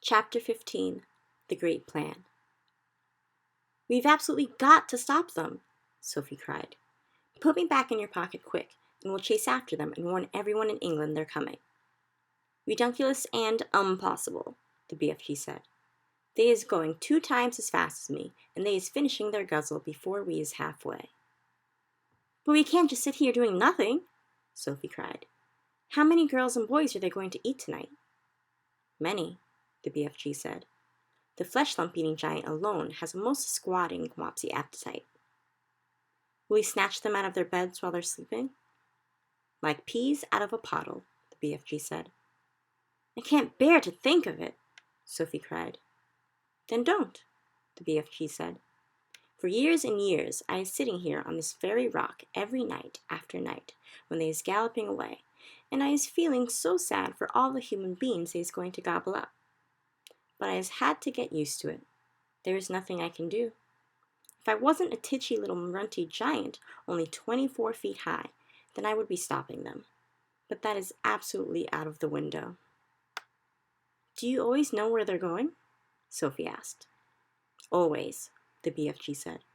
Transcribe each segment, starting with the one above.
Chapter 15, The Great Plan. "We've absolutely got to stop them," Sophie cried. "Put me back in your pocket quick, and we'll chase after them and warn everyone in England they're coming." "Redunculous and impossible," the BFG said. "They is going 2 times as fast as me, and they is finishing their guzzle before we is halfway." "But we can't just sit here doing nothing," Sophie cried. "How many girls and boys are they going to eat tonight?" "Many," the BFG said. "The flesh-lump-eating giant alone has a most squatting, wopsy appetite." "Will he snatch them out of their beds while they're sleeping?" "Like peas out of a pottle," the BFG said. "I can't bear to think of it," Sophie cried. "Then don't," the BFG said. "For years and years I is sitting here on this very rock every night after night when they is galloping away, and I is feeling so sad for all the human beings they is going to gobble up. But I has had to get used to it. There is nothing I can do. If I wasn't a titchy little runty giant only 24 feet high, then I would be stopping them. But that is absolutely out of the window." "Do you always know where they're going?" Sophie asked. "Always," the BFG said.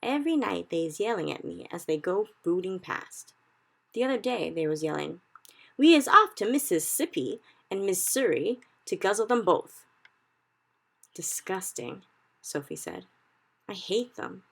"Every night they is yelling at me as they go booting past. The other day they was yelling, 'We is off to Mississippi and Missouri to guzzle them both.'" "Disgusting," Sophie said. "I hate them."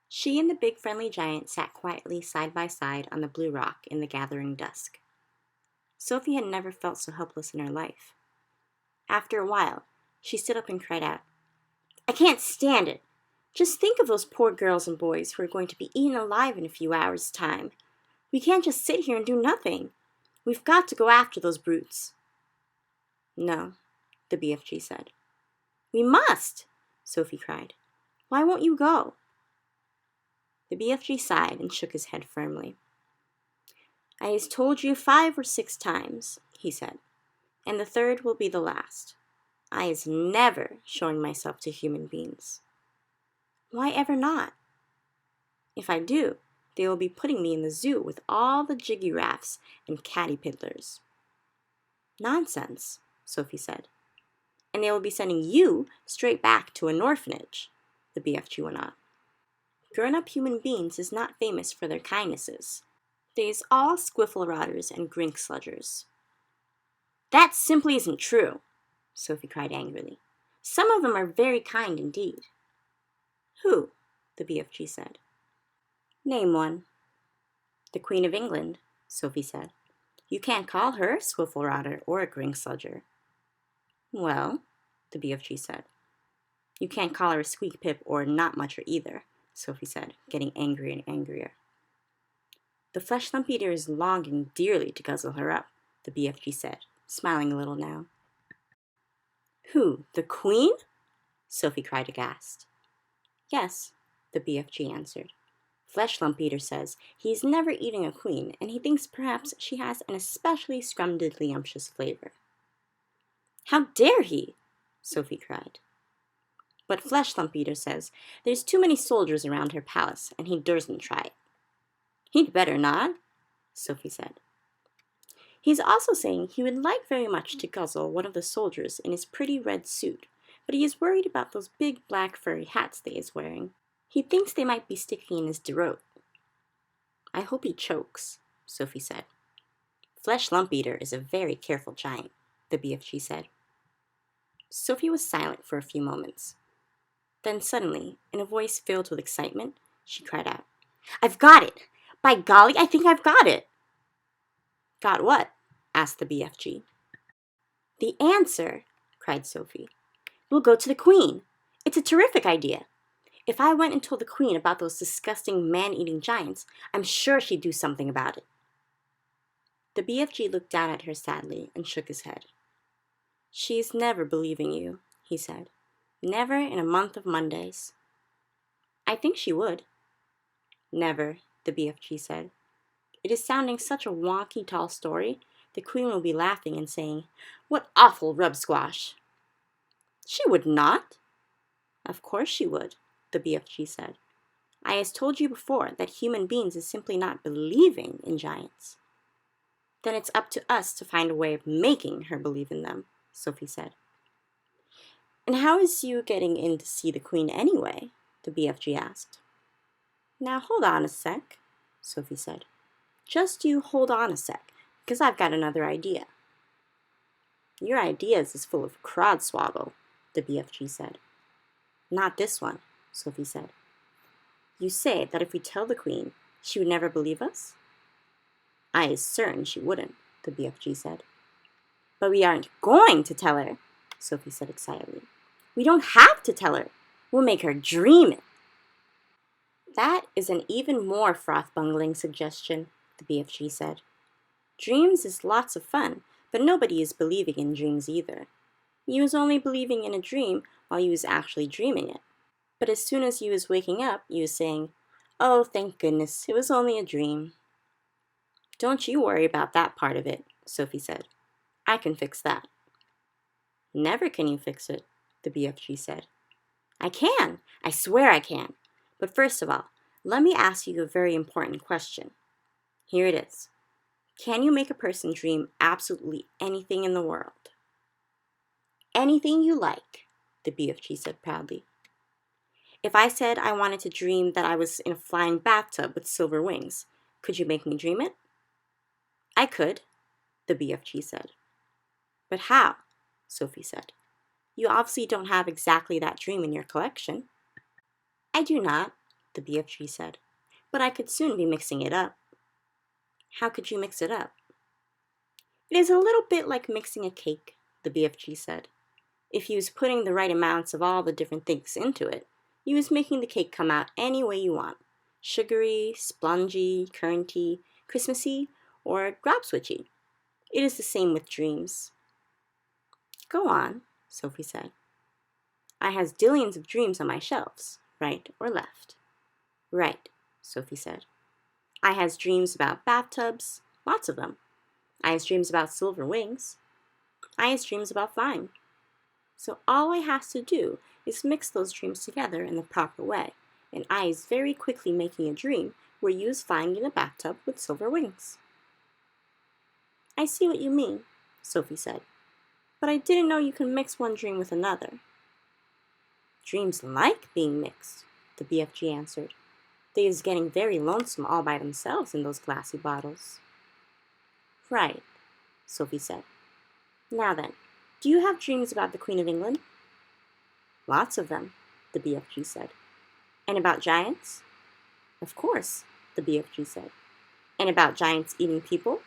She and the big friendly giant sat quietly side by side on the blue rock in the gathering dusk. Sophie had never felt so helpless in her life. After a while, she stood up and cried out, "I can't stand it! Just think of those poor girls and boys who are going to be eaten alive in a few hours' time. We can't just sit here and do nothing. We've got to go after those brutes." "No," the BFG said. "We must!" Sophie cried. "Why won't you go?" The BFG sighed and shook his head firmly. "I has told you 5 or 6 times," he said, "and the third will be the last. I is never showing myself to human beings." "Why ever not?" "If I do, they will be putting me in the zoo with all the jiggy-raffs and caterpillars." "Nonsense," Sophie said. "And they will be sending you straight back to an orphanage," the BFG went on. "Grown-up human beings is not famous for their kindnesses. They is all squiffle-rotters and grink-sludgers." "That simply isn't true," Sophie cried angrily. "Some of them are very kind indeed." "Who?" the BFG said. "Name one." "The Queen of England," Sophie said. "You can't call her a squiffle-rotter or a grink-sludger." "Well," the BFG said. "You can't call her a squeak-pip or not-mucher either," Sophie said, getting angrier and angrier. "The flesh-lump-eater is longing dearly to guzzle her up," the BFG said, smiling a little now. "Who, the Queen?" Sophie cried aghast. "Yes," the BFG answered. "Flesh-lump-eater says he is never eating a queen, and he thinks perhaps she has an especially scrumdiddlyumptious flavor." "How dare he?" Sophie cried. "But Flesh-lump-eater says there's too many soldiers around her palace, and he dursn't try it." "He'd better not," Sophie said. "He's also saying he would like very much to guzzle one of the soldiers in his pretty red suit, but he is worried about those big black furry hats they is wearing. He thinks they might be sticking in his throat." "I hope he chokes," Sophie said. "Flesh-lump-eater is a very careful giant," the BFG said. Sophie was silent for a few moments. Then suddenly, in a voice filled with excitement, she cried out, "I've got it! By golly, I think I've got it!" "Got what?" asked the BFG. "The answer!" cried Sophie. "We'll go to the Queen. It's a terrific idea. If I went and told the Queen about those disgusting man-eating giants, I'm sure she'd do something about it." The BFG looked down at her sadly and shook his head. "She's never believing you," he said. "Never in a month of Mondays." "I think she would." "Never," the BFG said. "It is sounding such a wonky tall story, the Queen will be laughing and saying, 'What awful rub-squash!'" "She would not." "Of course she would," the BFG said. "I has told you before that human beings is simply not believing in giants." "Then it's up to us to find a way of making her believe in them," Sophie said. And how is you getting in to see the Queen anyway? The BFG asked. Now hold on a sec, Sophie said. Just you hold on a sec, because I've got another idea. Your ideas is full of crodswoggle, the BFG said. Not this one, Sophie said. You say that if we tell the Queen, she would never believe us? I is certain she wouldn't, the BFG said. But we aren't going to tell her, Sophie said excitedly. We don't have to tell her. We'll make her dream it. That is an even more froth-bungling suggestion, the BFG said. Dreams is lots of fun, but nobody is believing in dreams either. You was only believing in a dream while you was actually dreaming it. But as soon as you was waking up, you was saying, oh, thank goodness, it was only a dream. Don't you worry about that part of it, Sophie said. I can fix that. Never can you fix it, the BFG said. I can. I swear I can. But first of all, let me ask you a very important question. Here it is. Can you make a person dream absolutely anything in the world? Anything you like, the BFG said proudly. If I said I wanted to dream that I was in a flying bathtub with silver wings, could you make me dream it? I could, the BFG said. But how? Sophie said. You obviously don't have exactly that dream in your collection. I do not, the BFG said, but I could soon be mixing it up. How could you mix it up? It is a little bit like mixing a cake, the BFG said. If you was putting the right amounts of all the different things into it, you was making the cake come out any way you want. Sugary, spongy, curranty, Christmassy, or grapswitchy. It is the same with dreams. Go on, Sophie said. I has dillions of dreams on my shelves, right or left. Right, Sophie said. I has dreams about bathtubs, lots of them. I has dreams about silver wings. I has dreams about flying. So all I has to do is mix those dreams together in the proper way, and I is very quickly making a dream where you is flying in a bathtub with silver wings. I see what you mean, Sophie said, but I didn't know you could mix one dream with another. Dreams like being mixed, the BFG answered. They is getting very lonesome all by themselves in those glassy bottles. Right, Sophie said. Now then, do you have dreams about the Queen of England? Lots of them, the BFG said. And about giants? Of course, the BFG said. And about giants eating people?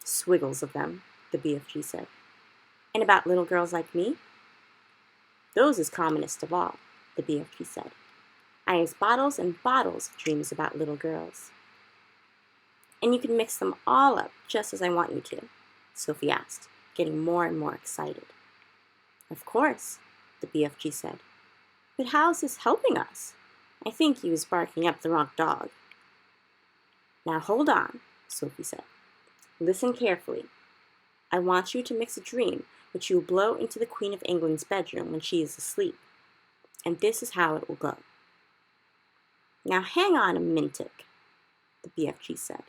Swiggles of them, the BFG said. And about little girls like me? Those is commonest of all, the BFG said. I has bottles and bottles of dreams about little girls. And you can mix them all up just as I want you to, Sophie asked, getting more and more excited. Of course, the BFG said. But how is this helping us? I think he was barking up the wrong dog. Now hold on, Sophie said. Listen carefully. I want you to mix a dream which you will blow into the Queen of England's bedroom when she is asleep. And this is how it will go. Now hang on a minute, the BFG said.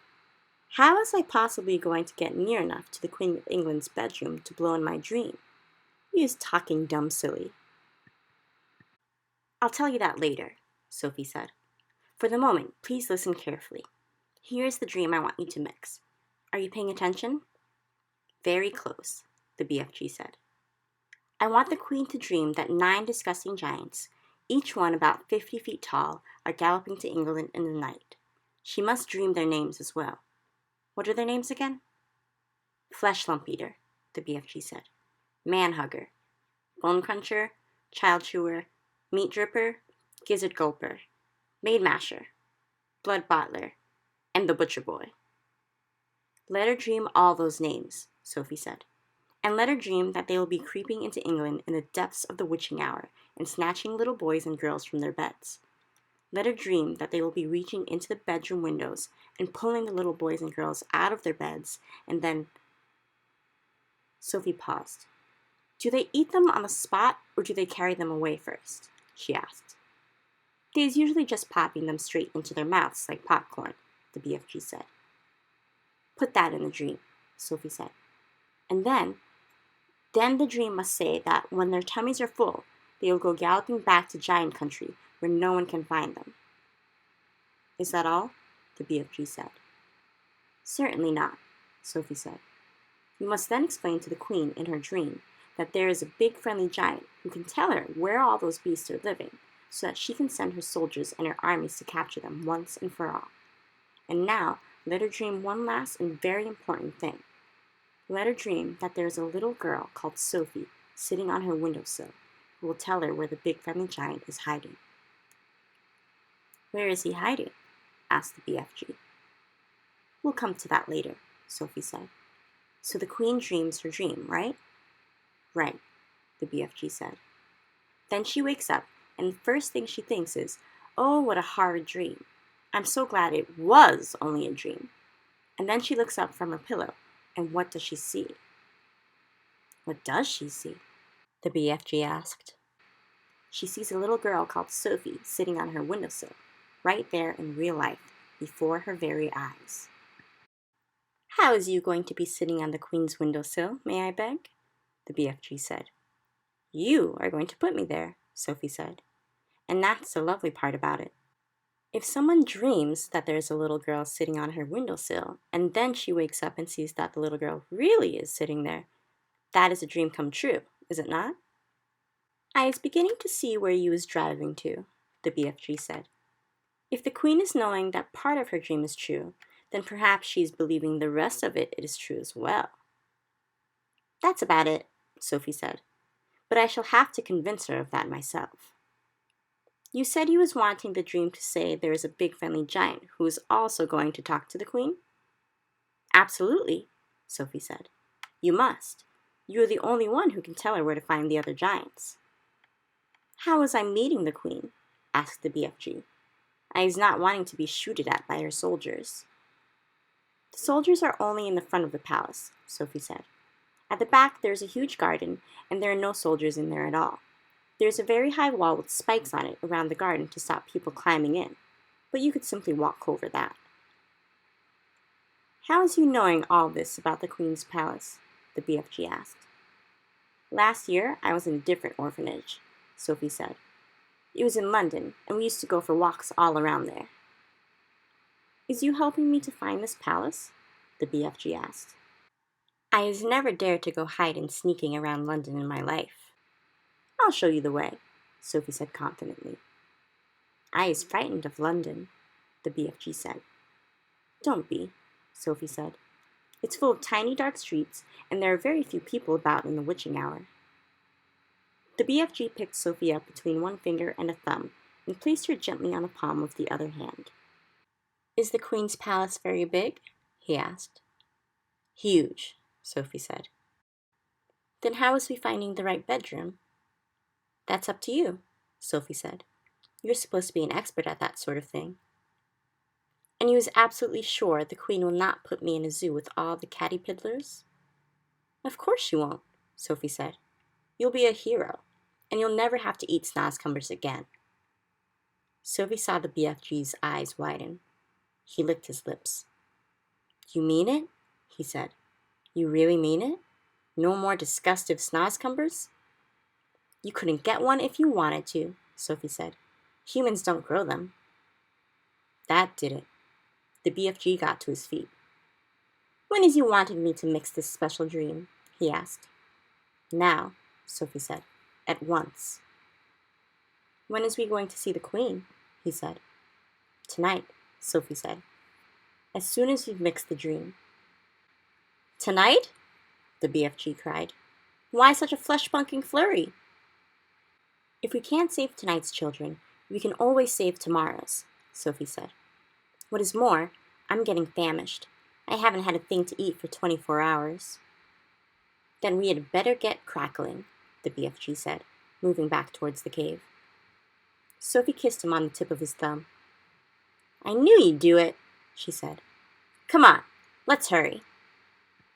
How is I possibly going to get near enough to the Queen of England's bedroom to blow in my dream? You is talking dumb silly. I'll tell you that later, Sophie said. For the moment, please listen carefully. Here is the dream I want you to mix. Are you paying attention? Very close, the BFG said. I want the Queen to dream that 9 disgusting giants, each one about 50 feet tall, are galloping to England in the night. She must dream their names as well. What are their names again? Flesh Lump Eater, the BFG said. Man Hugger, Bone Cruncher, Child Chewer, Meat Dripper, Gizzard Gulper, Maid Masher, Blood Bottler, and the Butcher Boy. Let her dream all those names, Sophie said, and let her dream that they will be creeping into England in the depths of the witching hour and snatching little boys and girls from their beds. Let her dream that they will be reaching into the bedroom windows and pulling the little boys and girls out of their beds, and then... Sophie paused. Do they eat them on the spot, or do they carry them away first? She asked. They is usually just popping them straight into their mouths like popcorn, the BFG said. Put that in the dream, Sophie said. And then Then the dream must say that when their tummies are full, they will go galloping back to giant country where no one can find them. Is that all? The BFG said. Certainly not, Sophie said. You must then explain to the queen in her dream that there is a big friendly giant who can tell her where all those beasts are living, so that she can send her soldiers and her armies to capture them once and for all. And now, let her dream one last and very important thing. Let her dream that there is a little girl called Sophie sitting on her windowsill who will tell her where the big friendly giant is hiding. Where is he hiding? Asked the BFG. We'll come to that later, Sophie said. So the queen dreams her dream, right? Right, the BFG said. Then she wakes up, and the first thing she thinks is, oh, what a horrid dream. I'm so glad it was only a dream. And then she looks up from her pillow, and what does she see? What does she see? The BFG asked. She sees a little girl called Sophie sitting on her windowsill, right there in real life, before her very eyes. How is you going to be sitting on the queen's windowsill, may I beg? The BFG said. You are going to put me there, Sophie said. And that's the lovely part about it. If someone dreams that there's a little girl sitting on her windowsill, and then she wakes up and sees that the little girl really is sitting there, that is a dream come true, is it not? I is beginning to see where you is driving to, the BFG said. If the queen is knowing that part of her dream is true, then perhaps she is believing the rest of it is true as well. That's about it, Sophie said, but I shall have to convince her of that myself. You said you was wanting the dream to say there is a big friendly giant who is also going to talk to the queen? Absolutely, Sophie said. You must. You are the only one who can tell her where to find the other giants. How was I meeting the queen? Asked the BFG. I is not wanting to be shooted at by her soldiers. The soldiers are only in the front of the palace, Sophie said. At the back there is a huge garden, and there are no soldiers in there at all. There is a very high wall with spikes on it around the garden to stop people climbing in, but you could simply walk over that. How is you knowing all this about the Queen's palace? The BFG asked. Last year I was in a different orphanage, Sophie said. It was in London, and we used to go for walks all around there. Is you helping me to find this palace? The BFG asked. I has never dared to go hiding sneaking around London in my life. I'll show you the way, Sophie said confidently. I is frightened of London, the BFG said. Don't be, Sophie said. It's full of tiny dark streets, and there are very few people about in the witching hour. The BFG picked Sophie up between one finger and a thumb and placed her gently on the palm of the other hand. Is the Queen's palace very big? He asked. Huge, Sophie said. Then how is we finding the right bedroom? That's up to you, Sophie said. You're supposed to be an expert at that sort of thing. And you is absolutely sure the Queen will not put me in a zoo with all the caterpillars? Of course she won't, Sophie said. You'll be a hero, and you'll never have to eat snozcumbers again. Sophie saw the BFG's eyes widen. He licked his lips. You mean it? He said. You really mean it? No more disgustive snozcumbers? You couldn't get one if you wanted to, Sophie said. Humans don't grow them. That did it. The BFG got to his feet. When is you wanted me to mix this special dream? He asked. Now, Sophie said. At once. When is we going to see the Queen? He said. Tonight, Sophie said. As soon as you've mixed the dream. Tonight? The BFG cried. Why such a flesh-bunking flurry? If we can't save tonight's children, we can always save tomorrow's, Sophie said. What is more, I'm getting famished. I haven't had a thing to eat for 24 hours. Then we had better get crackling, the BFG said, moving back towards the cave. Sophie kissed him on the tip of his thumb. I knew you'd do it, she said. Come on, let's hurry.